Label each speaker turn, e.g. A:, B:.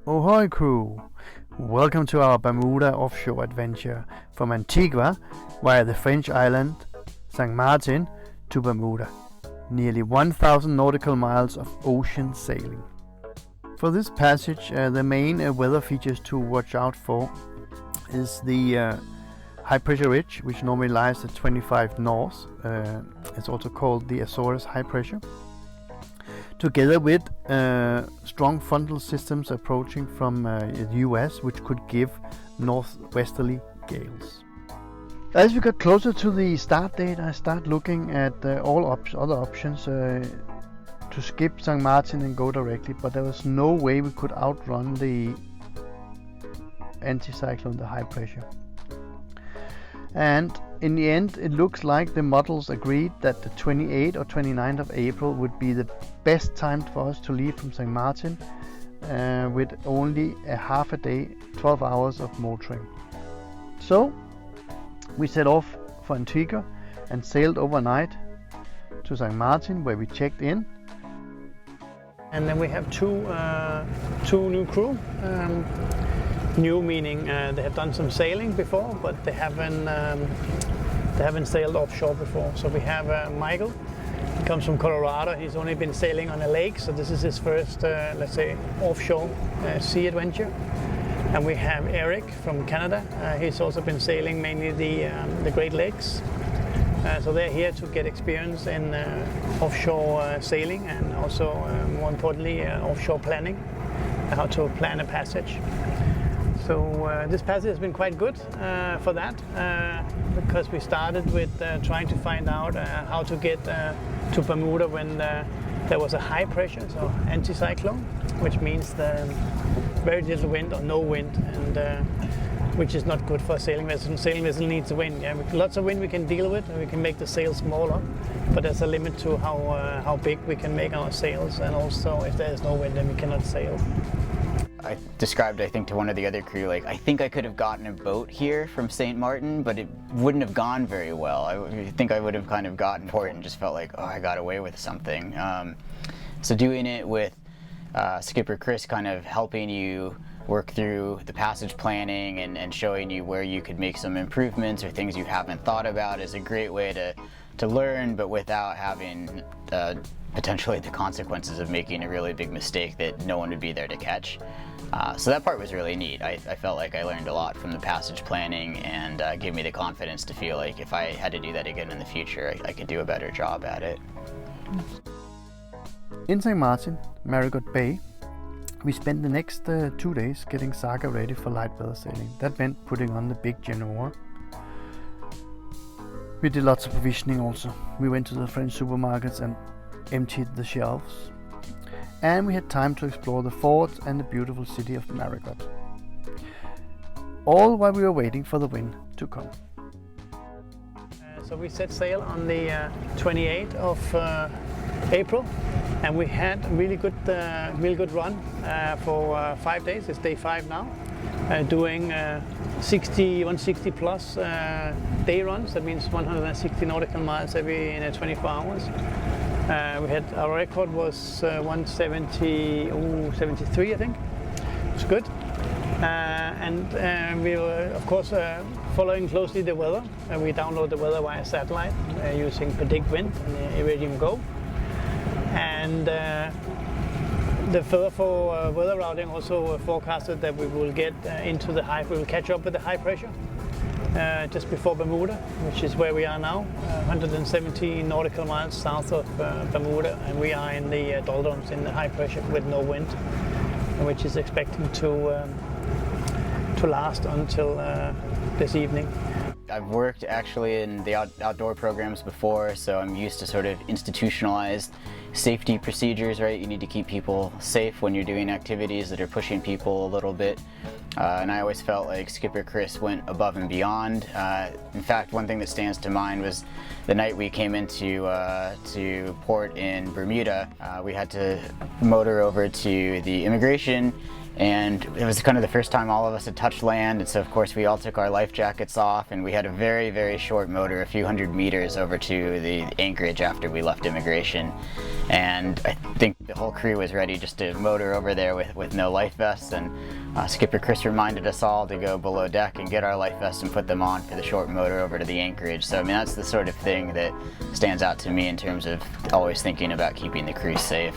A: Ahoy crew! Welcome to our Bermuda offshore adventure from Antigua via the French island St. Martin to Bermuda. Nearly 1,000 nautical miles of ocean sailing. For this passage, the main weather features to watch out for is the high pressure ridge, which normally lies at 25 north. It's also called the Azores high pressure. Together with strong frontal systems approaching from the US, which could give northwesterly gales. As we got closer to the start date, I start looking at all other options to skip St. Martin and go directly, but there was no way we could outrun the anticyclone, the high pressure. And in the end, it looks like the models agreed that the 28th or 29th of April would be the best time for us to leave from St. Martin with only a half a day, 12 hours of motoring. So we set off for Antigua and sailed overnight to St. Martin, where we checked in. And then we have two new crew. New meaning they have done some sailing before, but they haven't sailed offshore before. So we have Michael. He comes from Colorado. He's only been sailing on a lake, so this is his first, let's say, offshore sea adventure. And we have Eric from Canada. He's also been sailing mainly the Great Lakes. So they're here to get experience in offshore sailing and also, more importantly, offshore planning, how to plan a passage. So this passage has been quite good for that, because we started with trying to find out how to get to Bermuda when there was a high pressure, so anticyclone, which means the very little wind or no wind, and which is not good for a sailing vessel. Sailing vessel needs wind. Yeah, lots of wind we can deal with, and we can make the sail smaller, but there's a limit to how big we can make our sails, and also if there is no wind, then we cannot sail.
B: I described, I think, to one of the other crew, like, I think I could have gotten a boat here from St. Martin, but it wouldn't have gone very well. I think I would have kind of gotten port and just felt like, oh, I got away with something. So doing it with Skipper Chris kind of helping you work through the passage planning and showing you where you could make some improvements or things you haven't thought about is a great way to learn, but without having potentially the consequences of making a really big mistake that no one would be there to catch. So that part was really neat. I felt like I learned a lot from the passage planning, and gave me the confidence to feel like if I had to do that again in the future, I could do a better job at it.
A: In St. Martin, Marigot Bay, we spent the next 2 days getting Saga ready for light weather sailing. That meant putting on the big genoa. We did lots of provisioning also. We went to the French supermarkets and emptied the shelves. And we had time to explore the fort and the beautiful city of Marigot. All while we were waiting for the wind to come. So we set sail on the 28th of April, and we had a really good run for 5 days. It's day 5 now, doing 160 plus day runs. That means 160 nautical miles in 24 hours. Our record was 173, I think. It's good. And we were, of course, following closely the weather. We download the weather via satellite using Predict Wind and Iridium Go. And the further for weather routing also forecasted that we will get we will catch up with the high pressure just before Bermuda, which is where we are now, 170 nautical miles south of Bermuda, and we are in the doldrums in the high pressure with no wind, which is expecting to last until this evening.
B: I've worked actually in the outdoor programs before, so I'm used to sort of institutionalized safety procedures, right? You need to keep people safe when you're doing activities that are pushing people a little bit. And I always felt like Skipper Chris went above and beyond. In fact, one thing that stands to mind was the night we came into port in Bermuda. We had to motor over to the immigration And it was kind of the first time all of us had touched land, and so of course we all took our life jackets off, and we had a very, very short motor, a few hundred meters over to the anchorage after we left immigration. And I think the whole crew was ready just to motor over there with no life vests, and Skipper Chris reminded us all to go below deck and get our life vests and put them on for the short motor over to the anchorage. So I mean, that's the sort of thing that stands out to me in terms of always thinking about keeping the crew safe.